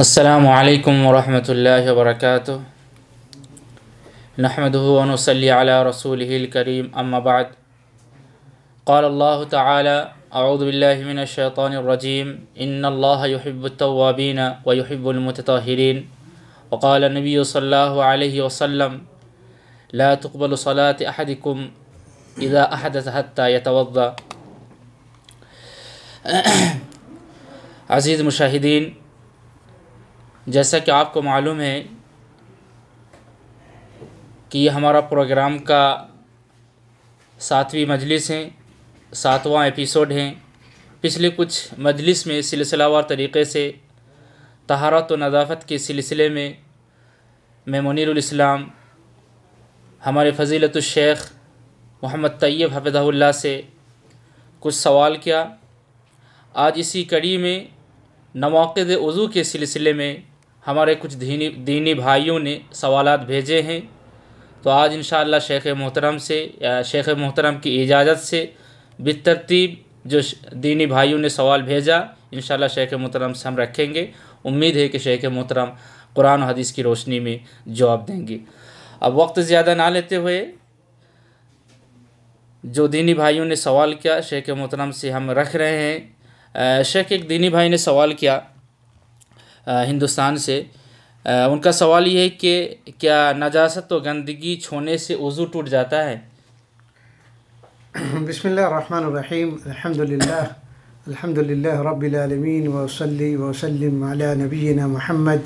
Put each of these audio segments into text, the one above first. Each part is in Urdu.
السلام علیکم ورحمۃ اللہ وبرکاتہ نحمده ونصلی علی رسوله الکریم اما بعد قال اللہ تعالی اعوذ باللہ من الشیطان الرجیم ان اللہ يحب التوابین ويحب المتطہرین وقال النبی صلی اللہ علیہ وسلم لا تقبل صلاة احدکم اذا احدث حتى يتوضأ۔ عزیز مشاہدین، جیسا کہ آپ کو معلوم ہے کہ یہ ہمارا پروگرام کا 7ویں مجلس ہے، 7واں ایپیسوڈ ہیں۔ پچھلے کچھ مجلس میں سلسلہ وار طریقے سے طہارت و نظافت کے سلسلے میں منیر الاسلام ہمارے فضیلت الشیخ محمد طیب حفظہ اللہ سے کچھ سوال کیا۔ آج اسی کڑی میں نواقض وضو کے سلسلے میں ہمارے کچھ دینی بھائیوں نے سوالات بھیجے ہیں، تو آج انشاءاللہ شیخ محترم کی اجازت سے بالترتیب جو دینی بھائیوں نے سوال بھیجا انشاءاللہ شیخ محترم سے ہم رکھیں گے۔ امید ہے کہ شیخ محترم قرآن و حدیث کی روشنی میں جواب دیں گے۔ اب وقت زیادہ نہ لیتے ہوئے جو دینی بھائیوں نے سوال کیا شیخ محترم سے ہم رکھ رہے ہیں۔ شیخ، ایک دینی بھائی نے سوال کیا ہندوستان سے، ان کا سوال یہ ہے کہ کیا نجاست و گندگی چھونے سے وضو ٹوٹ جاتا ہے؟ بسم اللہ الرحمن الرحیم، الحمد للہ رب العالمین، وصلی وسلم علی نبینا محمد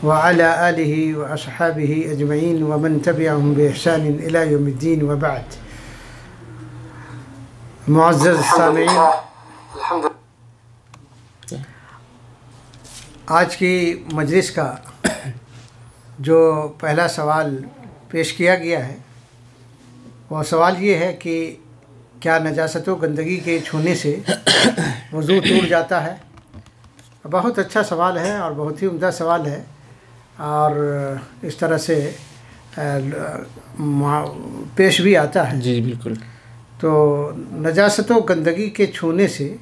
وعلی آلہ واصحابہ اجمعین ومن تبعهم بإحسان الی یوم الدین وبعد۔ معزز سامعین، آج کی مجلس کا جو پہلا سوال پیش کیا گیا ہے وہ سوال یہ ہے کہ کیا نجاست و گندگی کے چھونے سے وضو ٹوٹ جاتا ہے؟ بہت اچھا سوال ہے اور بہت ہی عمدہ سوال ہے، اور اس طرح سے پیش بھی آتا ہے۔ جی بالکل۔ تو نجاست و گندگی کے چھونے سے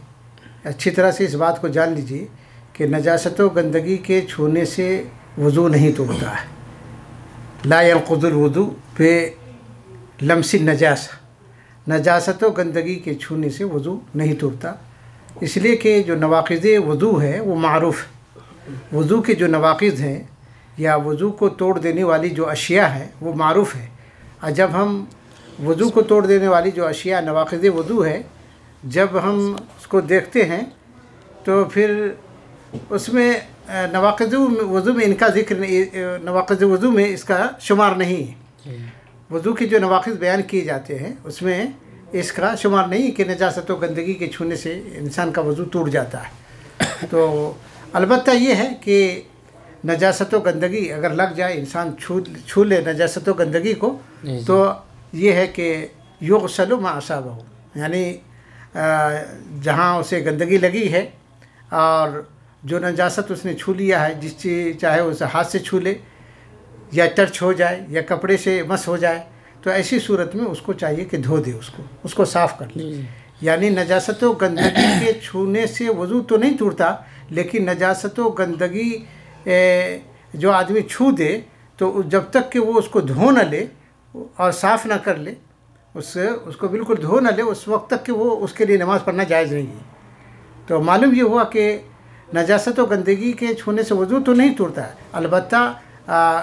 اچھی طرح سے اس بات کو جان لیجیے کہ نجاست و گندگی کے چھونے سے وضو نہیں ٹوٹتا ہے۔ لا ينقض الوضو بلمس النجاسہ، نجاست و گندگی کے چھونے سے وضو نہیں ٹوٹتا، اس لیے کہ جو نواقض وضو ہے وہ معروف ہے۔ وضو کے جو نواقض ہیں یا وضو کو توڑ دینے والی جو اشیاء ہیں وہ معروف ہے، اور جب ہم وضو کو توڑ دینے والی جو اشیاء نواقض وضو ہے جب ہم اس کو دیکھتے ہیں تو پھر اس میں نواقض وضو میں ان کا ذکر نواقض وضو میں اس کا شمار نہیں ہے۔ وضو کے جو نواقض بیان کیے جاتے ہیں اس میں اس کا شمار نہیں کہ نجاست و گندگی کے چھونے سے انسان کا وضو ٹوٹ جاتا ہے۔ تو البتہ یہ ہے کہ نجاست و گندگی اگر لگ جائے، انسان چھو لے نجاست و گندگی کو، تو یہ ہے کہ یغسل ما اصابہ، یعنی جہاں اسے گندگی لگی ہے اور جو نجاست اس نے چھو لیا ہے، جس چیز چاہے اسے ہاتھ سے چھو لے یا ٹچ ہو جائے یا کپڑے سے مس ہو جائے، تو ایسی صورت میں اس کو چاہیے کہ دھو دے، اس کو صاف کر لے۔ یعنی نجاست و گندگی کے چھونے سے وضو تو نہیں ٹوٹتا، لیکن نجاست و گندگی جو آدمی چھو دے تو جب تک کہ وہ اس کو دھو نہ لے اور صاف نہ کر لے، اس کو بالکل دھو نہ لے، اس وقت تک کہ وہ اس کے لیے نماز پڑھنا جائز نہیں ہے۔ تو معلوم یہ ہوا کہ نجاست و گندگی کے چھونے سے وضو تو نہیں ٹوٹتا ہے، البتہ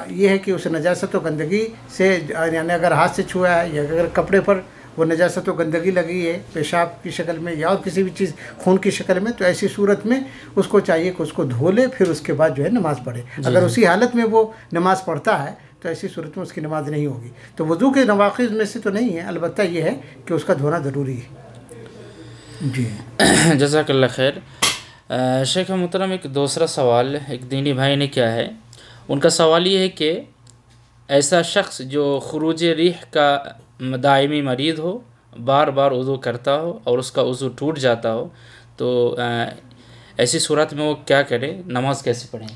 یہ ہے کہ اس نجاست و گندگی سے، یعنی اگر ہاتھ سے چھوا ہے یا اگر کپڑے پر وہ نجاست و گندگی لگی ہے پیشاب کی شکل میں یا اور کسی بھی چیز خون کی شکل میں، تو ایسی صورت میں اس کو چاہیے کہ اس کو دھو لے، پھر اس کے بعد جو ہے نماز پڑھے۔ اگر اسی حالت میں وہ نماز پڑھتا ہے تو ایسی صورت میں اس کی نماز نہیں ہوگی۔ تو وضو کے نواقض میں سے تو نہیں ہے، البتہ یہ ہے کہ اس کا دھونا ضروری ہے۔ جی جزاک اللہ خیر۔ شیخ محترم، ایک دوسرا سوال ایک دینی بھائی نے کیا ہے، ان کا سوال یہ ہے کہ ایسا شخص جو خروج ریح کا دائمی مریض ہو، بار بار وضو کرتا ہو اور اس کا وضو ٹوٹ جاتا ہو، تو ایسی صورت میں وہ کیا کرے، نماز کیسے پڑھیں؟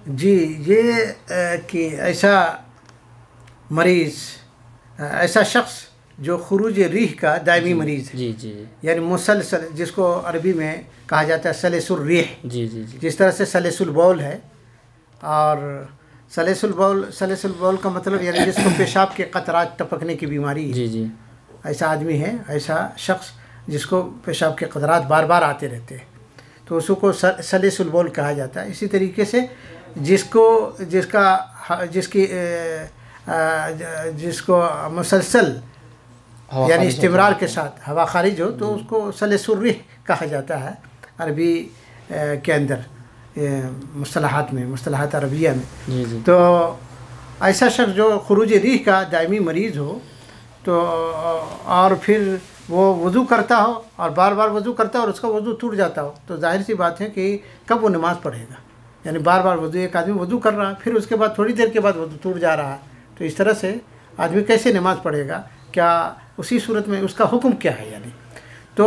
جی، یہ کہ ایسا مریض، ایسا شخص جو خروج ریح کا دائمی مریض ہے، جی یعنی مسلسل، جس کو عربی میں کہا جاتا ہے سلس الریح، جی جس طرح سے سلس البول ہے اور سلیس البول کا مطلب یعنی جس کو پیشاب کے قطرات ٹپکنے کی بیماری ہے، جی جی ایسا آدمی ہے، ایسا شخص جس کو پیشاب کے قطرات بار بار آتے رہتے ہیں، تو اس کو سلیس البول کہا جاتا ہے۔ اسی طریقے سے جس کو مسلسل یعنی استمرار کے ساتھ ہوا خارج ہو تو اس کو سلیس الریح کہا جاتا ہے عربی کے اندر، مصطلحات عربیہ میں۔ جی جی تو ایسا شخص جو خروج ریح کا دائمی مریض ہو تو اور پھر وہ وضو کرتا ہو اور بار بار وضو کرتا ہو اور اس کا وضو ٹوٹ جاتا ہو، تو ظاہر سی بات ہے کہ کب وہ نماز پڑھے گا؟ یعنی بار بار وضو، ایک آدمی وضو کر رہا ہے پھر اس کے بعد تھوڑی دیر کے بعد وضو ٹوٹ جا رہا ہے، تو اس طرح سے آدمی کیسے نماز پڑھے گا؟ کیا اسی صورت میں اس کا حکم کیا ہے؟ یعنی تو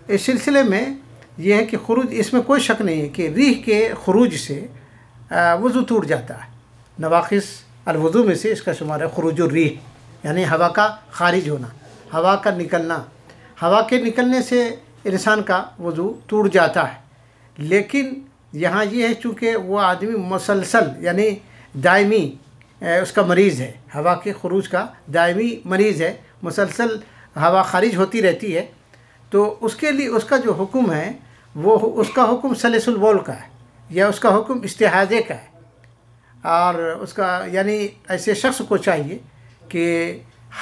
اس سلسلے میں یہ ہے کہ خروج، اس میں کوئی شک نہیں ہے کہ ریح کے خروج سے وضو ٹوٹ جاتا ہے۔ نواقص الوضو میں سے اس کا شمار ہے خروج الریح، یعنی ہوا کا خارج ہونا، ہوا کا نکلنا۔ ہوا کے نکلنے سے انسان کا وضو ٹوٹ جاتا ہے، لیکن یہاں یہ ہے چونکہ وہ آدمی مسلسل یعنی دائمی اس کا مریض ہے، ہوا کے خروج کا دائمی مریض ہے، مسلسل ہوا خارج ہوتی رہتی ہے، تو اس کے لیے اس کا جو حکم ہے وہ اس کا حکم سلیس البول کا ہے یا اس کا حکم استحاضے کا ہے۔ اور اس کا یعنی ایسے شخص کو چاہیے کہ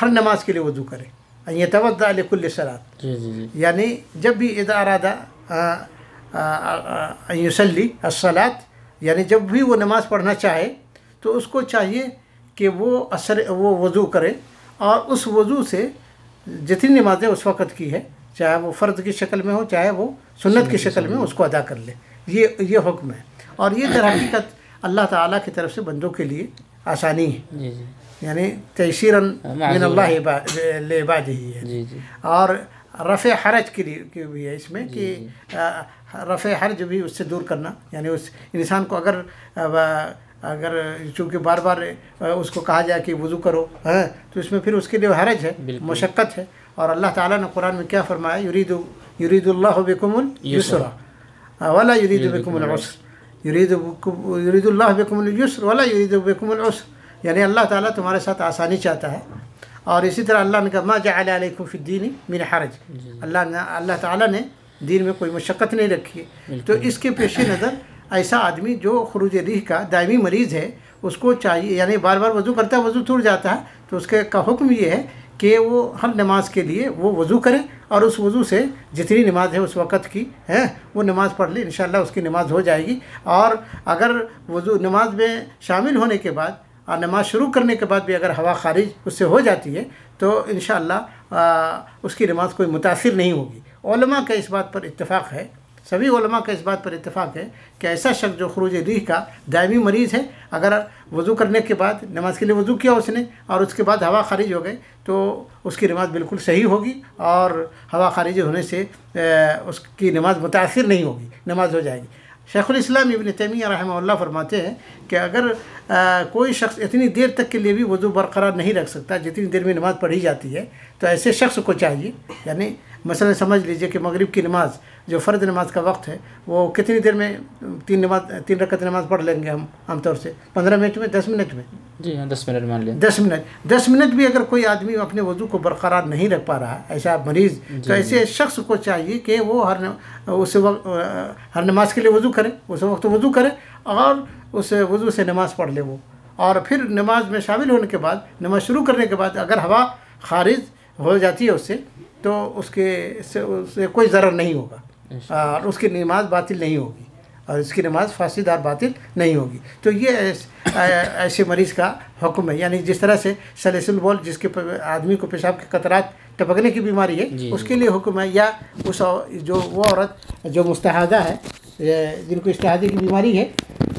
ہر نماز کے لیے وضو کرے، ان یتوضأ لکل صلاۃ، جی جی جی یعنی جب بھی اذا اراد ان یصلی الصلاۃ، یعنی جب بھی وہ نماز پڑھنا چاہے تو اس کو چاہیے کہ وہ وضو کرے، اور اس وضو سے جتنی نمازیں اس وقت کی ہے، چاہے وہ فرض کی شکل میں ہو چاہے وہ سنت کی شکل میں، اس کو ادا کر لے۔ یہ حکم ہے، اور یہ در حقیقت اللہ تعالیٰ کی طرف سے بندوں کے لیے آسانی ہے، جی جی یعنی تیسیراً من اللہ لعبادہ ہے۔ جی جی اور رفع حرج کے لیے بھی ہے اس میں کہ رفع حرج بھی اس سے دور کرنا، یعنی اس انسان کو اگر چونکہ بار بار اس کو کہا جائے کہ وضو کرو تو اس میں پھر اس کے لیے حرج ہے، مشقت ہے۔ اور اللہ تعالیٰ نے قرآن میں کیا فرمایا؟ یرید اللہ بکم اليسر ولا یرید بکم العسر، یرید اللہ بکم اليسر ولا یرید بکم العسر، یعنی اللہ تعالیٰ تمہارے ساتھ آسانی چاہتا ہے۔ اور اسی طرح اللہ نے کہا ما جعل علیکم فی الدین من حرج، اللہ تعالیٰ نے دین میں کوئی مشقت نہیں رکھی ہے۔ تو اس کے پیش نظر ایسا آدمی جو خروج ریح کا دائمی مریض ہے اس کو چاہیے، یعنی بار بار وضو کرتا ہے، وضو ٹوٹ جاتا ہے، تو اس کا حکم یہ ہے کہ وہ ہر نماز کے لیے وہ وضو کرے، اور اس وضو سے جتنی نماز ہے اس وقت کی ہے وہ نماز پڑھ لے، انشاءاللہ اس کی نماز ہو جائے گی۔ اور اگر وضو نماز میں شامل ہونے کے بعد اور نماز شروع کرنے کے بعد بھی اگر ہوا خارج اس سے ہو جاتی ہے تو انشاءاللہ اس کی نماز کوئی متاثر نہیں ہوگی۔ علماء کا اس بات پر اتفاق ہے، سبھی علماء کا اس بات پر اتفاق ہے کہ ایسا شخص جو خروج ریح کا دائمی مریض ہے، اگر وضو کرنے کے بعد نماز کے لیے وضو کیا اس نے اور اس کے بعد ہوا خارج ہو گئے تو اس کی نماز بالکل صحیح ہوگی، اور ہوا خارج ہونے سے اس کی نماز متاثر نہیں ہوگی، نماز ہو جائے گی۔ شیخ الاسلام ابن تیمیہ رحمہ اللہ فرماتے ہیں کہ اگر کوئی شخص اتنی دیر تک کے لیے بھی وضو برقرار نہیں رکھ سکتا جتنی دیر میں نماز پڑھی جاتی ہے، تو ایسے شخص کو چاہیے، یعنی مثلا سمجھ لیجئے کہ مغرب کی نماز جو فرض نماز کا وقت ہے وہ کتنی دیر میں تین رکعت نماز پڑھ لیں گے ہم عام طور سے 15 منٹ میں، 10 منٹ میں، جی ہاں 10 منٹ مان لیں، 10 منٹ بھی اگر کوئی آدمی اپنے وضو کو برقرار نہیں رکھ پا رہا ایسا مریض، تو ایسے شخص کو چاہیے کہ وہ اس وقت ہر نماز کے لیے وضو کرے، اس وقت وضو کرے اور اس وضو سے نماز پڑھ لے وہ، اور پھر نماز میں شامل ہونے کے بعد، نماز شروع کرنے کے بعد اگر ہوا خارج ہو جاتی ہے اس سے تو اس سے کوئی ضرر نہیں ہوگا، اور اس کی نماز باطل نہیں ہوگی، اور اس کی نماز فاسد اور باطل نہیں ہوگی۔ تو یہ ایسے مریض کا حکم ہے، یعنی جس طرح سے سلیس البول جس کے آدمی کو پیشاب کے قطرات ٹپکنے کی بیماری ہے اس کے لیے حکم ہے، یا وہ عورت جو مستحاضہ ہے جن کو استحاضے کی بیماری ہے،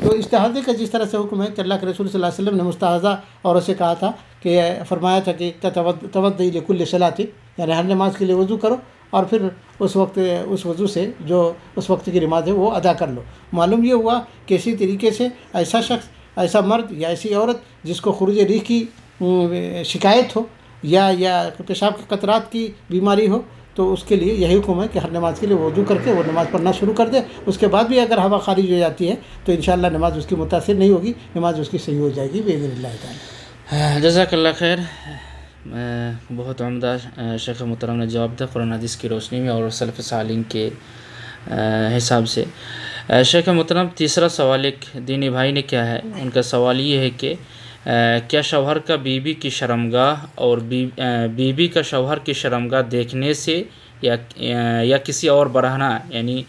تو استحاضے کا جس طرح سے حکم ہے کہ اللہ کے رسول صلی اللہ علیہ وسلم نے مستحاضہ عورت سے کہا تھا کہ فرمایا تھا کہ توضئی لکل صلاۃ، یعنی ہر نماز کے لیے وضو کرو اور پھر اس وضو سے جو اس وقت کی نماز ہے وہ ادا کر لو۔ معلوم یہ ہوا کہ اسی طریقے سے ایسا شخص، ایسا مرد یا ایسی عورت جس کو خروج ریح کی شکایت ہو یا پیشاب کے قطرات کی بیماری ہو، تو اس کے لیے یہی حکم ہے کہ ہر نماز کے لیے وضو کر کے وہ نماز پڑھنا شروع کر دے. اس کے بعد بھی اگر ہوا خارج ہو جاتی ہے تو انشاءاللہ نماز اس کی متاثر نہیں ہوگی, نماز اس کی صحیح ہو جائے گی باذن اللہ تعالی. جزاک اللہ خیر. بہت عمدہ شیخ محترم نے جواب دیا قرآن حدیث کی روشنی میں اور سلف صالحین کے حساب سے. شیخ محترم تیسرا سوال ایک دینی بھائی نے کیا ہے, ان کا سوال یہ ہے کہ کیا شوہر کا بیوی کی شرمگاہ اور بیوی کا شوہر کی شرمگاہ دیکھنے سے یا کسی اور برہنہ یعنی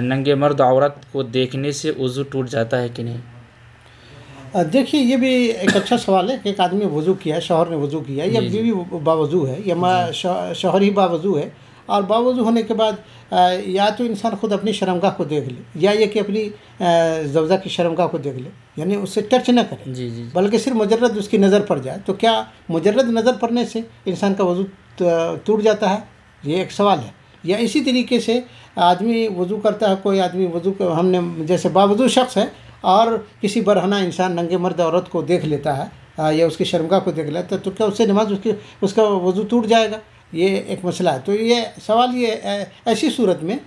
ننگے مرد عورت کو دیکھنے سے وضو ٹوٹ جاتا ہے کہ نہیں؟ دیکھیے یہ بھی ایک اچھا سوال ہے کہ ایک آدمی وضو کیا, شوہر نے وضو کیا, یا بیوی باوضو ہے یا شوہر ہی باوضو ہے, اور باوضو ہونے کے بعد یا تو انسان خود اپنی شرمگاہ کو دیکھ لے یا یہ کہ اپنی زوجہ کی شرمگاہ کو دیکھ لے, یعنی اس سے ٹچ نہ کرے بلکہ صرف مجرد اس کی نظر پڑ جائے. تو کیا مجرد نظر پڑنے سے انسان کا وضو ٹوٹ جاتا ہے؟ یہ ایک سوال ہے. یا اسی طریقے سے آدمی وضو کرتا ہے, کوئی آدمی وضو ہم نے جیسے باوضو شخص ہے اور کسی برہنہ انسان ننگے مرد عورت کو دیکھ لیتا ہے یا اس کی شرمگاہ کو دیکھ لیتا ہے, تو کیا اس سے نماز اس کا وضو ٹوٹ جائے گا؟ یہ ایک مسئلہ ہے. تو یہ سوال یہ ایسی صورت میں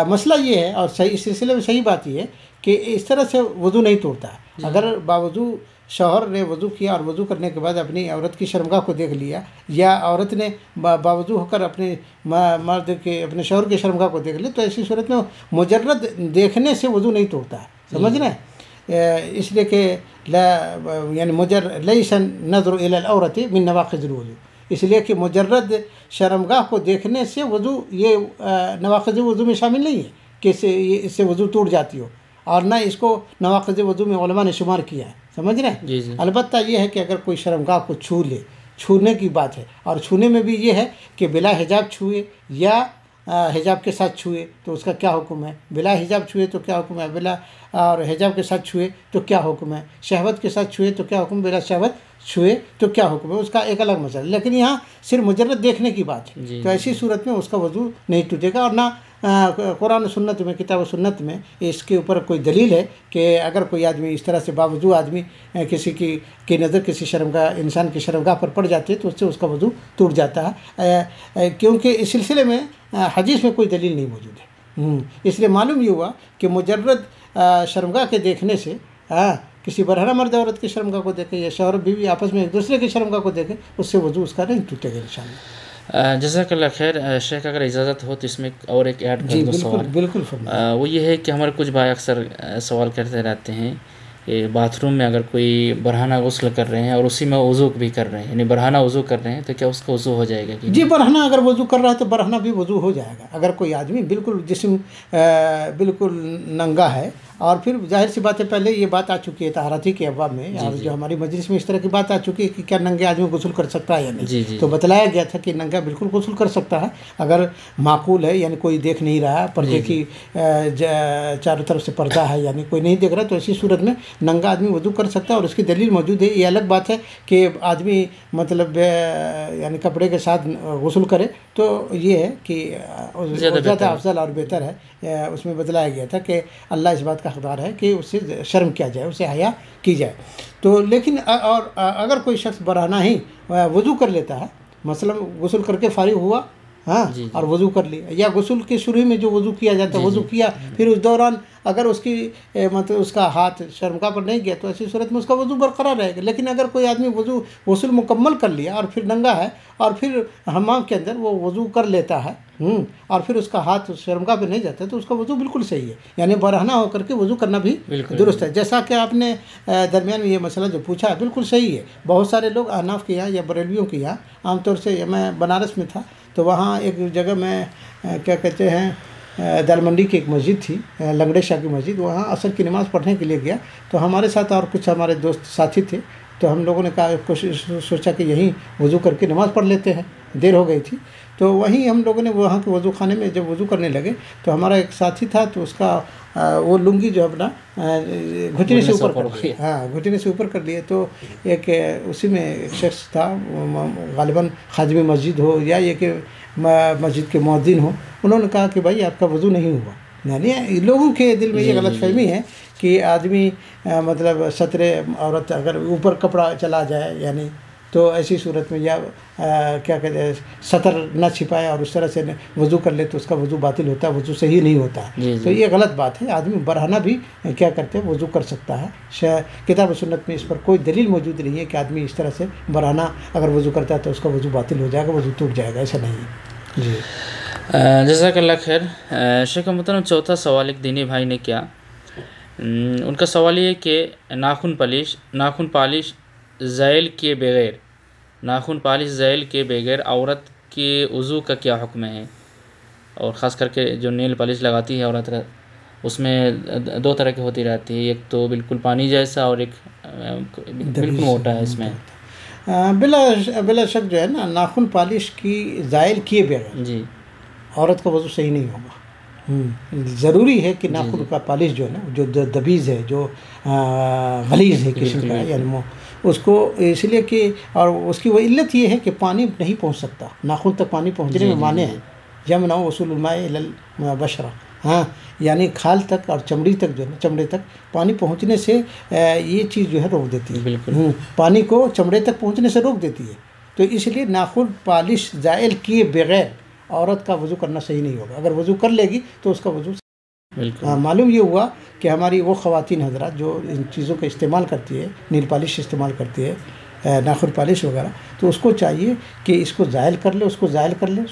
مسئلہ یہ ہے, اور صحیح اس سلسلے میں صحیح بات یہ ہے کہ اس طرح سے وضو نہیں ٹوٹتا ہے. اگر باوضو شوہر نے وضو کیا اور وضو کرنے کے بعد اپنی عورت کی شرمگاہ کو دیکھ لیا, یا عورت نے باوضو ہو کر اپنے مرد کے اپنے شوہر کی شرمگاہ کو دیکھ لیا, تو ایسی صورت میں مجرد دیکھنے سے وضو نہیں ٹوٹتا ہے. سمجھ رہے ہیں؟ اس لیے کہ یعنی لیس النظر الی العورۃ من نواقض الوضوء, اس لیے کہ مجرد شرمگاہ کو دیکھنے سے وضو یہ نواقض وضو میں شامل نہیں ہے کہ اس سے وضو ٹوٹ جاتی ہو, اور نہ اس کو نواقض وضو میں علماء نے شمار کیا ہے. سمجھ رہے ہیں؟ البتہ یہ ہے کہ اگر کوئی شرمگاہ کو چھو لے, چھونے کی بات ہے, اور چھونے میں بھی یہ ہے کہ بلا حجاب چھوئے یا حجاب کے ساتھ چھوئے تو اس کا کیا حکم ہے, بلا حجاب چھوئے تو کیا حکم ہے, بلا اور حجاب کے ساتھ چھوئے تو کیا حکم ہے, شہوت کے ساتھ چھوئے تو کیا حکم, بلا شہوت چھوئے تو کیا حکم ہے, اس کا ایک الگ مسئلہ. لیکن یہاں صرف مجرد دیکھنے کی بات ہے, تو ایسی صورت میں اس کا وضو نہیں ٹوٹے گا. اور نہ قرآن و سنت میں, کتاب و سنت میں اس کے اوپر کوئی دلیل ہے کہ اگر کوئی آدمی اس طرح سے باوضو آدمی کسی کی نظر کسی شرمگاہ انسان کی شرمگاہ پر پڑ جاتی ہے تو اس سے اس کا وضو ٹوٹ جاتا ہے, کیونکہ اس سلسلے میں حدیث میں کوئی دلیل نہیں موجود ہے. اس لیے معلوم یہ ہوا کہ مجرد شرمگاہ کے دیکھنے سے کسی برہنہ مرد عورت کی شرمگاہ کو دیکھے یا شوہر بیوی آپس میں ایک دوسرے کی شرمگاہ کو دیکھے, اس سے وضو اس کا نہیں ٹوٹے گا انشاءاللہ. جزاک اللہ خیر. شیخ اگر اجازت ہو تو اس میں اور ایک ایڈ کر دو سوال. بالکل. وہ یہ ہے کہ ہمارے کچھ بھائی اکثر سوال کرتے رہتے ہیں کہ باتھ روم میں اگر کوئی برہنہ غسل کر رہے ہیں اور اسی میں وضو بھی کر رہے ہیں, یعنی برہنہ وضو کر رہے ہیں, تو کیا اس کا وضو ہو جائے گا؟ جی, برہنہ اگر وضو کر رہا ہے تو برہنہ بھی وضو ہو جائے گا. اگر کوئی آدمی بالکل جسم بالکل ننگا ہے, اور پھر ظاہر سی بات ہے پہلے یہ بات آ چکی ہے طہارتی کے ابواب میں, اور جو ہماری مجلس میں اس طرح کی بات آ چکی ہے کہ کیا ننگے آدمی غسل کر سکتا ہے یا نہیں, تو بتلایا گیا تھا کہ ننگا بالکل غسل کر سکتا ہے اگر معقول ہے, یعنی کوئی دیکھ نہیں رہا, پردے کی چاروں طرف سے پردہ ہے, یعنی کوئی نہیں دیکھ رہا, تو ایسی صورت میں ننگا آدمی وضو کر سکتا ہے. اور اس کی دلیل موجود ہے. یہ الگ بات ہے کہ آدمی مطلب یعنی کپڑے کے ساتھ غسل کرے, تو یہ ہے کہ زیادہ افضل اور بہتر ہے. اس میں بتلایا گیا تھا کہ اللہ اس بات کا حقدار ہے کہ اس سے شرم کیا جائے, اسے حیا کی جائے. تو لیکن اور اگر کوئی شخص برہنہ ہی وضو کر لیتا ہے, مثلا غسل کر کے فارغ ہوا اور وضو کر لیا, یا غسل کے شروع میں جو وضو کیا جاتا ہے وضو کیا, پھر اس دوران اگر اس کی مطلب اس کا ہاتھ شرمگاہ پر نہیں گیا تو ایسی صورت میں اس کا وضو برقرار رہے گا. لیکن اگر کوئی آدمی غسل مکمل کر لیا اور پھر ننگا ہے اور پھر حمام کے اندر وہ وضو کر لیتا ہے اور پھر اس کا ہاتھ شرمگاہ پہ نہیں جاتا, تو اس کا وضو بالکل صحیح ہے. یعنی برہنہ ہو کر کے وضو کرنا بھی درست ہے. جیسا کہ آپ نے درمیان میں یہ مسئلہ جو پوچھا ہے بالکل صحیح ہے. بہت سارے لوگ احناف کے یہاں یا بریلویوں کے یہاں, عام طور سے میں بنارس میں تھا تو وہاں ایک جگہ میں کیا کہتے ہیں دال منڈی کی ایک مسجد تھی, لنگڑے شاہ کی مسجد, وہاں عصر کی نماز پڑھنے کے لیے گیا. تو ہمارے ساتھ اور کچھ ہمارے دوست ساتھی تھے, تو ہم لوگوں نے سوچا کہ یہیں وضو کر کے نماز پڑھ لیتے ہیں, دیر ہو گئی تھی. تو وہیں ہم لوگوں نے وہاں کے وضو خانے میں جب وضو کرنے لگے تو ہمارا ایک ساتھی تھا, تو اس کا وہ لنگی جو اپنا گھٹنے سے اوپر کر لیا, گھٹنے سے اوپر کر لیے. تو ایک اسی میں ایک شخص تھا, غالباً خادم مسجد ہو یا یہ کہ مسجد کے مؤذن ہو, انہوں نے کہا کہ بھائی آپ کا وضو نہیں ہوا. یعنی لوگوں کے دل میں یہ غلط فہمی ہے کہ آدمی مطلب ستر عورت اگر اوپر کپڑا چلا جائے, یعنی تو ایسی صورت میں یا کیا کہتے ہیں سطر نہ چھپائے اور اس طرح سے وضو کر لے تو اس کا وضو باطل ہوتا ہے، وضو صحیح نہیں ہوتا ہے۔ تو یہ غلط بات ہے، آدمی برہنہ بھی کیا کرتے ہیں وضو کر سکتا ہے۔ کتاب و سنت میں اس پر کوئی دلیل موجود نہیں ہے کہ آدمی اس طرح سے برہنہ اگر وضو کرتا ہے تو اس کا وضو باطل ہو جائے گا، وضو ٹوٹ جائے گا، ایسا نہیں ہے جی۔ جزاک اللہ خیر۔ شیخ محترم چوتھا سوال ایک دینی بھائی نے کیا، ان کا سوال یہ ہے کہ ناخن پالش زائل کیے بغیر عورت کے وضو کا کیا حکم ہے؟ اور خاص کر کے جو نیل پالش لگاتی ہے عورت اس میں دو طرح کی ہوتی رہتی ہے، ایک تو بالکل پانی جیسا اور ایک بالکل موٹا ہے۔ اس میں بلا شک جو ہے نا ناخن پالش کی زائل کیے بغیر جی عورت کا وضو صحیح نہیں ہوگا۔ ضروری ہے کہ ناخن کا پالش جو ہے نا جو دبیز ہے، جو غلیظ ہے قسم کا، یعنی اس کو اس لیے کہ اور اس کی وہ علت یہ ہے کہ پانی نہیں پہنچ سکتا ناخن تک، پانی پہنچنے میں مانع ہے۔ یمنع وصول الماء الی البشرہ، ہاں یعنی کھال تک اور چمڑی تک جو ہے نا چمڑے تک پانی پہنچنے سے یہ چیز جو ہے روک دیتی ہے، بالکل پانی کو چمڑے تک پہنچنے سے روک دیتی ہے۔ تو اس لیے ناخن پالش زائل کیے بغیر عورت کا وضو کرنا صحیح نہیں ہوگا۔ اگر وضو کر لے گی تو اس کا وضو معلوم یہ ہوا کہ ہماری وہ خواتین حضرات جو ان چیزوں کا استعمال کرتی ہے، نیل پالش استعمال کرتی ہے، ناخن پالش وغیرہ، تو اس کو چاہیے کہ اس کو زائل کر لے، اس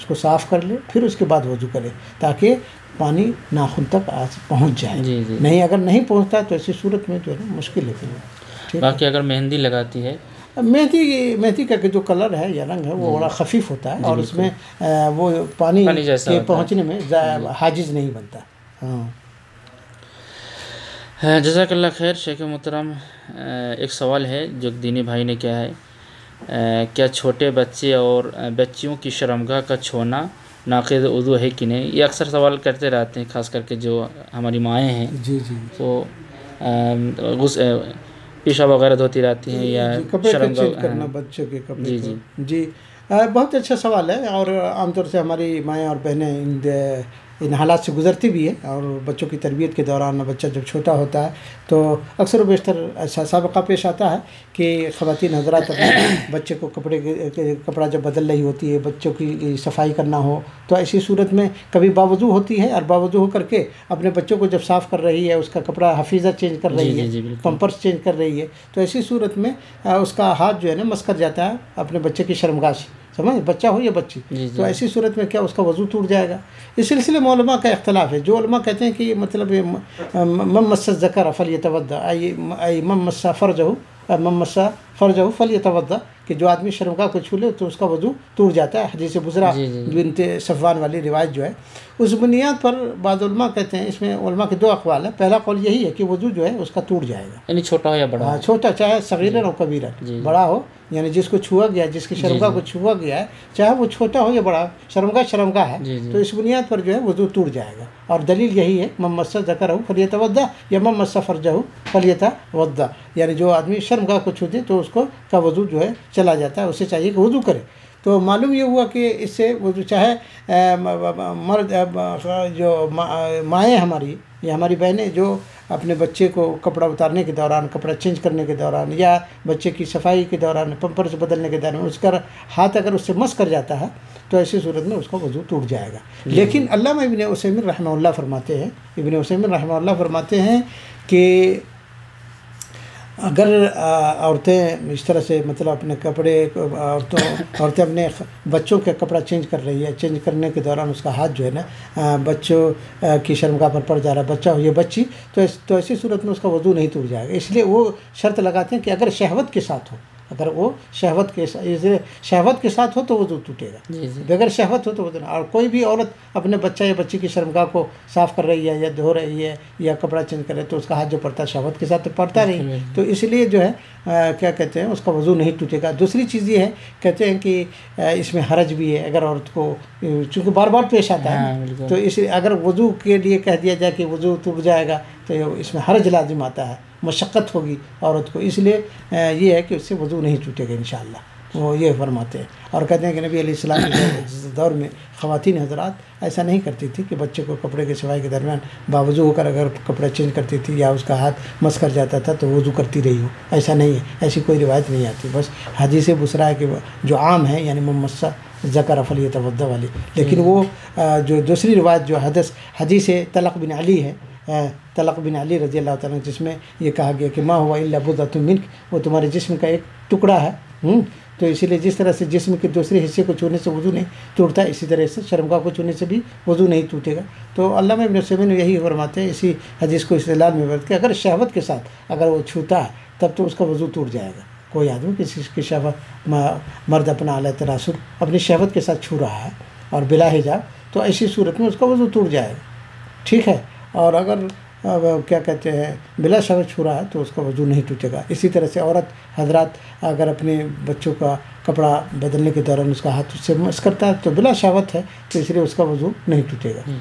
کو صاف کر لے، پھر اس کے بعد وضو کرے تاکہ پانی ناخن تک پہنچ جائے۔ نہیں اگر نہیں پہنچتا تو ایسی صورت میں جو ہے نا مشکل ہے۔ باقی اگر مہندی لگاتی ہے، مہندی کا جو کلر ہے یا رنگ ہے وہ بڑا خفیف ہوتا ہے اور اس میں وہ پانی کے پہنچنے میں حاجز نہیں بنتا۔ جزاک اللہ خیر۔ شیخ محترم ایک سوال ہے جو دینی بھائی نے کیا ہے، کیا چھوٹے بچے اور بچیوں کی شرمگاہ کا چھونا ناقض وضو ہے کہ نہیں؟ یہ اکثر سوال کرتے رہتے ہیں، خاص کر کے جو ہماری مائیں ہیں تو پیشاب وغیرہ دھوتی رہتی ہیں یا شرمگاہ کرنا بچوں کے کپڑے جی بہت اچھا سوال ہے، اور عام طور سے ہماری مائیں اور بہنیں ان حالات سے گزرتی بھی ہے، اور بچوں کی تربیت کے دوران بچہ جب چھوٹا ہوتا ہے تو اکثر و بیشتر ایسا سابقہ پیش آتا ہے کہ خواتین حضرات اپنے بچے کو کپڑا جب بدل رہی ہوتی ہے، بچوں کی صفائی کرنا ہو تو ایسی صورت میں کبھی باوضو ہوتی ہے، اور باوضو ہو کر کے اپنے بچوں کو جب صاف کر رہی ہے، اس کا کپڑا حفیظہ چینج کر رہی ہے، پمپرس چینج کر رہی ہے، تو ایسی صورت میں اس کا ہاتھ جو ہے نا مس کر جاتا ہے اپنے بچے کی شرمگاہ سے، سمجھ بچہ ہو یا بچی، تو ایسی صورت میں کیا اس کا وضو ٹوٹ جائے گا؟ اس سلسلے میں علماء کا اختلاف ہے۔ جو علماء کہتے ہیں کہ یہ مطلب من مس الذکر فلیتوضا، ای من مس فرجہ فلیتوضا، کہ جو آدمی شرمگاہ کو چھو لے تو اس کا وضو ٹوٹ جاتا ہے۔ حدیث بزرا بنت صفوان والی روایت جو ہے اس بنیاد پر بعض علماء کہتے ہیں، اس میں علماء کے دو اقوال ہیں۔ پہلا قول یہی ہے کہ وضو جو ہے اس کا ٹوٹ جائے گا، یعنی چھوٹا ہو یا بڑا، چھوٹا چاہے صغیرن اور کبیرن، بڑا ہو یعنی جس کو چھوا گیا، جس کی شرمگاہ کو چھوا گیا ہے، چاہے وہ چھوٹا ہو یا بڑا، شرمگاہ ہے، تو اس بنیاد پر جو ہے وضو ٹوٹ جائے گا۔ اور دلیل یہی ہے من مس ذکرہ فلیتوضا یا من مس فرجہ فلیتوضا، یعنی جو آدمی شرمگاہ کو چھو دے تو اس کو کا وضو جو ہے چلا جاتا ہے، اسے چاہیے کہ وضو کرے۔ تو معلوم یہ ہوا کہ اس سے وضو چاہے مرد جو مائیں ہماری یا ہماری بہنیں جو اپنے بچے کو کپڑا اتارنے کے دوران، کپڑا چینج کرنے کے دوران یا بچے کی صفائی کے دوران، پمپرس بدلنے کے دوران اس کا ہاتھ اگر اس سے مس کر جاتا ہے تو ایسی صورت میں اس کا وضو ٹوٹ جائے گا۔ لیکن علامہ ابن عثیمین رحمہ اللہ فرماتے ہیں کہ اگر عورتیں اس طرح سے مطلب اپنے کپڑے عورتیں اپنے بچوں کے کپڑا چینج کر رہی ہے، چینج کرنے کے دوران اس کا ہاتھ جو ہے نا بچوں کی شرمگاہ پر پڑ جا رہا ہے، بچہ ہو یا بچی، تو ایسی صورت میں اس کا وضو نہیں ٹوٹ جائے گا۔ اس لیے وہ شرط لگاتے ہیں کہ اگر شہوت کے ساتھ ہو، اگر وہ شہوت کے ساتھ ہو تو وضو ٹوٹے گا، بغیر شہوت ہو تو وضو نہیں۔ اور کوئی بھی عورت اپنے بچہ یا بچی کی شرمگاہ کو صاف کر رہی ہے یا دھو رہی ہے یا کپڑا چینج کر رہی ہے تو اس کا ہاتھ جو پڑتا ہے شہوت کے ساتھ تو پڑتا نہیں، تو اس لیے جو ہے کیا کہتے ہیں اس کا وضو نہیں ٹوٹے گا۔ دوسری چیز یہ ہے کہتے ہیں کہ اس میں حرج بھی ہے، اگر عورت کو چونکہ بار بار پیش آتا ہے تو اس اگر وضو کے لیے کہہ دیا جائے کہ وضو ٹوٹ جائے گا تو اس میں حرج لازم آتا ہے، مشقت ہوگی عورت کو، اس لیے یہ ہے کہ اس سے وضو نہیں ٹوٹے گا انشاءاللہ۔ وہ یہ فرماتے ہیں اور کہتے ہیں کہ نبی علیہ السلام کے دور میں خواتین حضرات ایسا نہیں کرتی تھی کہ بچے کو کپڑے کے سوائے کے درمیان باوضو ہو کر اگر کپڑا چینج کرتی تھی یا اس کا ہاتھ مس کر جاتا تھا تو وضو کرتی رہی ہو، ایسا نہیں ہے، ایسی کوئی روایت نہیں آتی. بس حدیث بسرا ہے کہ جو عام ہے یعنی ممسہ ذکر فلیتوضا والی، لیکن وہ جو دوسری روایت جو حدیث طلق بن علی ہے، طلق بن علی رضی اللہ تعالیٰ جس میں یہ کہا گیا کہ ما ہوا الا بضعۃ منک، وہ تمہارے جسم کا ایک ٹکڑا ہے. تو اسی لیے جس طرح سے جسم کے دوسرے حصے کو چھونے سے وضو نہیں ٹوٹتا، اسی طرح سے شرمگاہ کو چھونے سے بھی وضو نہیں ٹوٹے گا. تو علامہ ابن عثیمین یہی فرماتے ہیں اسی حدیث کو استدلال میں برت کے اگر شہوت کے ساتھ اگر وہ چھوتا ہے تب تو اس کا وضو ٹوٹ جائے گا. کوئی آدمی کسی کی شہوت، مرد اپنا اعلیٰ تناسل اپنی شہوت کے ساتھ چھو رہا ہے اور بلا حجاب، تو ایسی صورت میں اس کا وضو ٹوٹ جائے گا. ٹھیک ہے. اور اگر کیا کہتے ہیں بلا شہوت چھو رہا ہے تو اس کا وضو نہیں ٹوٹے گا. اسی طرح سے عورت حضرات اگر اپنے بچوں کا کپڑا بدلنے کے دوران اس کا ہاتھ اس سے مس کرتا ہے تو بلا شہوت ہے، تو اس لیے اس کا وضو نہیں ٹوٹے گا.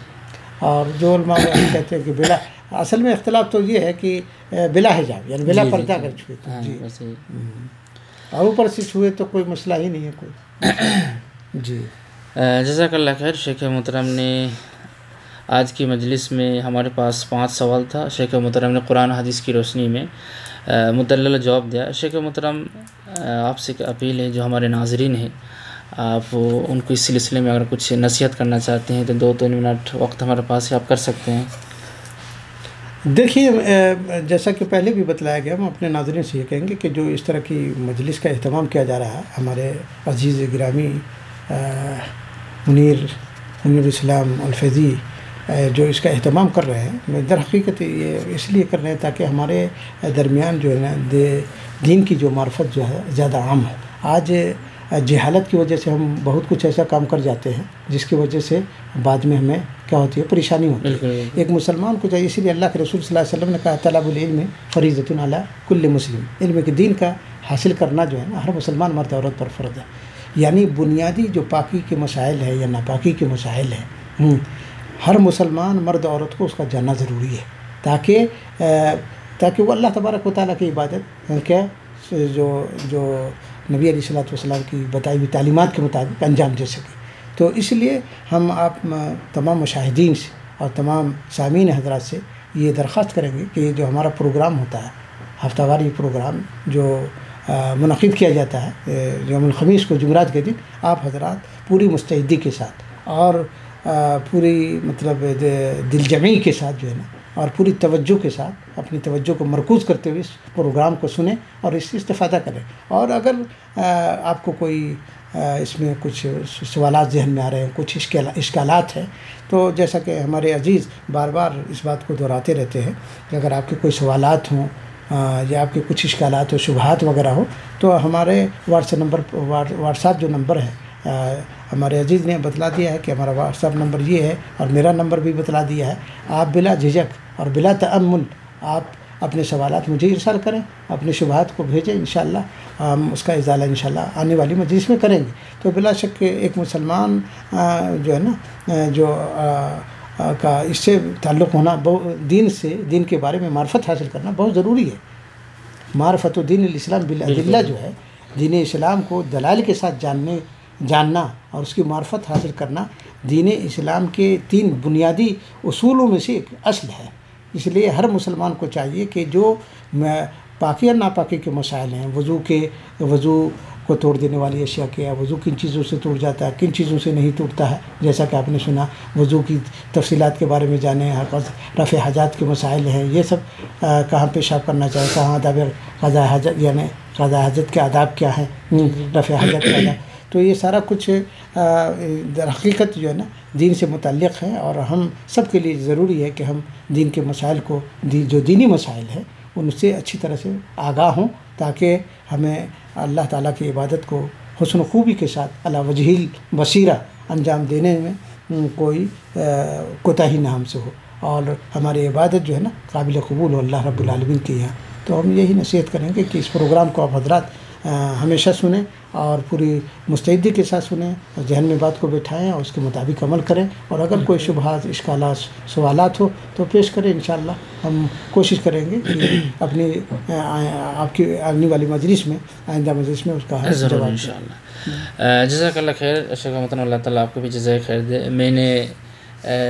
اور جو علماء کہتے ہیں کہ بلا، اصل میں اختلاف تو یہ ہے کہ بلا حجاب یعنی بلا پردہ اگر چھوئے تو جی، اور اوپر سے چھوئے تو کوئی مسئلہ ہی نہیں ہے کوئی. جی جزاک اللہ خیر. شیخ محترم نے آج کی مجلس میں ہمارے پاس 5 سوال تھا. شیخ محترم نے قرآن حدیث کی روشنی میں مدلل جواب دیا. شیخ محترم آپ سے ایک اپیل ہے، جو ہمارے ناظرین ہیں آپ ان کو اس سلسلے میں اگر کچھ نصیحت کرنا چاہتے ہیں تو 2-3 منٹ وقت ہمارے پاس ہے، آپ کر سکتے ہیں. دیکھیے جیسا کہ پہلے بھی بتلایا گیا، ہم اپنے ناظرین سے یہ کہیں گے کہ جو اس طرح کی مجلس کا اہتمام کیا جا رہا ہے، ہمارے عزیز گرامی منیر الاسلام الفیضی جو اس کا اہتمام کر رہے ہیں، در حقیقت یہ اس لیے کر رہے ہیں تاکہ ہمارے درمیان جو ہے نا دین کی جو معرفت جو ہے زیادہ عام ہو. آج جہالت کی وجہ سے ہم بہت کچھ ایسا کام کر جاتے ہیں جس کی وجہ سے بعد میں ہمیں کیا ہوتی ہے، پریشانی ہوتی ہے. ایک مسلمان کو چاہیے، اسی لیے اللہ کے رسول صلی اللہ علیہ وسلم نے کہا طلب العلم فریضۃ علی کل مسلم، علم کے دین کا حاصل کرنا جو ہے نا ہر مسلمان مرد عورت پر فرض ہے. یعنی بنیادی جو پاکی کے مسائل ہے یا ناپاکی کے مسائل ہیں، ہر مسلمان مرد عورت کو اس کا جاننا ضروری ہے تاکہ وہ اللہ تبارک و تعالیٰ کی عبادت کیا جو نبی علیہ والسلام کی بتائی ہوئی تعلیمات کے مطابق انجام دے سکے. تو اس لیے ہم آپ تمام مشاہدین سے اور تمام سامعین حضرات سے یہ درخواست کریں گے کہ جو ہمارا پروگرام ہوتا ہے، ہفتہ واری پروگرام جو منعقد کیا جاتا ہے یوم الخمیس کو، جمعرات کے دن، آپ حضرات پوری مستعدی کے ساتھ اور پوری مطلب دل جمعی کے ساتھ جو ہے نا اور پوری توجہ کے ساتھ اپنی توجہ کو مرکوز کرتے ہوئے اس پروگرام کو سنیں اور اس سے استفادہ کریں. اور اگر آپ کو کوئی اس میں کچھ سوالات ذہن میں آ رہے ہیں، کچھ اشکالات ہیں، تو جیسا کہ ہمارے عزیز بار بار اس بات کو دہراتے رہتے ہیں کہ اگر آپ کے کوئی سوالات ہوں یا آپ کے کچھ اشکالات ہو، شبہات وغیرہ ہو، تو ہمارے واٹس ایپ جو نمبر ہے، ہمارے عزیز نے بتلا دیا ہے کہ ہمارا واٹس ایپ نمبر یہ ہے اور میرا نمبر بھی بتلا دیا ہے. آپ بلا جھجک اور بلا تأمل آپ اپنے سوالات مجھے ارسال کریں، اپنے شبہات کو بھیجیں، انشاءاللہ ہم اس کا ازالہ انشاءاللہ آنے والی مجلس میں کریں گے. تو بلا شک ایک مسلمان جو ہے نا جو کا اس سے تعلق ہونا، دین کے بارے میں معرفت حاصل کرنا بہت ضروری ہے. معرفت و دین الاسلام بالادلہ جو ہے، دین اسلام کو دلائل کے ساتھ جاننا اور اس کی معرفت حاصل کرنا دین اسلام کے 3 بنیادی اصولوں میں سے ایک اصل ہے. اس لیے ہر مسلمان کو چاہیے کہ جو پاکی اور ناپاکی کے مسائل ہیں، وضو کو توڑ دینے والی اشیاء کیا، وضو کن چیزوں سے ٹوٹ جاتا ہے، کن چیزوں سے نہیں ٹوٹتا ہے، جیسا کہ آپ نے سنا وضو کی تفصیلات کے بارے میں جانیں، رفع حاجات کے مسائل ہیں، یہ سب کہاں پیشاب کرنا چاہیے، کہاں آداب قضاء حاجت یعنی قضاء حاجت کے آداب کیا ہیں، رفع حاجت کے آداب، تو یہ سارا کچھ در حقیقت جو ہے نا دین سے متعلق ہے. اور ہم سب کے لیے ضروری ہے کہ ہم دین کے مسائل کو، جو دینی مسائل ہیں، ان سے اچھی طرح سے آگاہ ہوں تاکہ ہمیں اللہ تعالیٰ کی عبادت کو حسن و خوبی کے ساتھ علی وجہ البصیرہ انجام دینے میں کوئی کوتاہی نہ ہم سے ہو اور ہماری عبادت جو ہے نا قابل قبول ہو اللہ رب العالمین کے یہاں. تو ہم یہی نصیحت کریں گے کہ اس پروگرام کو آپ حضرات ہمیشہ سنیں اور پوری مستعدی کے ساتھ سنیں اور ذہن میں بات کو بٹھائیں اور اس کے مطابق عمل کریں، اور اگر کوئی شبہات، اشکالات، سوالات ہو تو پیش کریں. انشاءاللہ ہم کوشش کریں گے کہ اپنی آپ کی آنے والی مجلس میں، آئندہ مجلس میں اس کا ضرور جواب انشاءاللہ. جزاک اللہ خیر شیخ محترم، اللہ تعالیٰ آپ کو بھی جزائے خیر دے. میں نے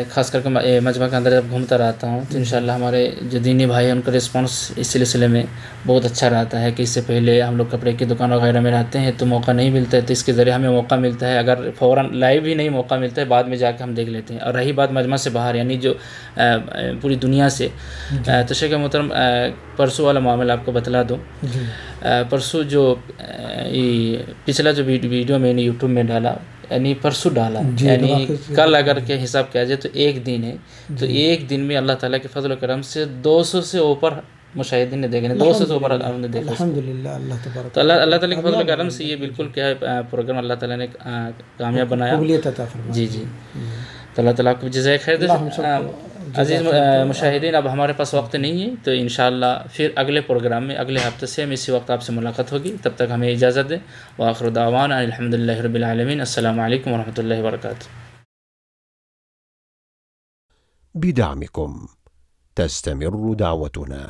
خاص کر کے مجمع کے اندر جب گھومتا رہتا ہوں تو انشاءاللہ ہمارے جو دینی بھائی ہیں ان کا رسپانس اس سلسلے میں بہت اچھا رہتا ہے کہ اس سے پہلے ہم لوگ کپڑے کی دکان وغیرہ میں رہتے ہیں تو موقع نہیں ملتا ہے، تو اس کے ذریعے ہمیں موقع ملتا ہے. اگر فوراً لائیو ہی نہیں موقع ملتا ہے، بعد میں جا کے ہم دیکھ لیتے ہیں. اور رہی بات مجمع سے باہر یعنی جو پوری دنیا سے، تو شیخ محترم پرسوں والا معاملہ آپ کو بتلا دوں. پرسوں جو پچھلا جو ویڈیو میں نے یوٹیوب میں ڈالا، یعنی پرسوں ڈالا، یعنی کل اگر کے حساب کیا جائے تو ایک دن ہے، تو ایک دن میں اللہ تعالیٰ کے فضل و کرم سے 200 سے اوپر مشاہدین نے دیکھے، 200 سے اوپر ہم نے دیکھا. الحمدللہ اللہ تبارک. تو اللہ تعالیٰ کے فضل و کرم سے یہ بالکل کیا ہے پروگرام اللہ تعالیٰ نے کامیاب بنایا. قبولیت عطا فرمائے. جی تو اللہ تعالیٰ کو جزائے خیر دے. عزیز مشاہدین، اب ہمارے پاس وقت نہیں ہے، تو انشاءاللہ پھر اگلے پروگرام میں اگلے ہفتے سے ہم اسی وقت آپ سے ملاقات ہوگی. تب تک ہمیں اجازت دیں. وآخر دعوانا الحمدللہ رب العالمین. السلام علیکم ورحمۃ اللہ وبرکاتہ. بدعمكم تستمر دعوتنا.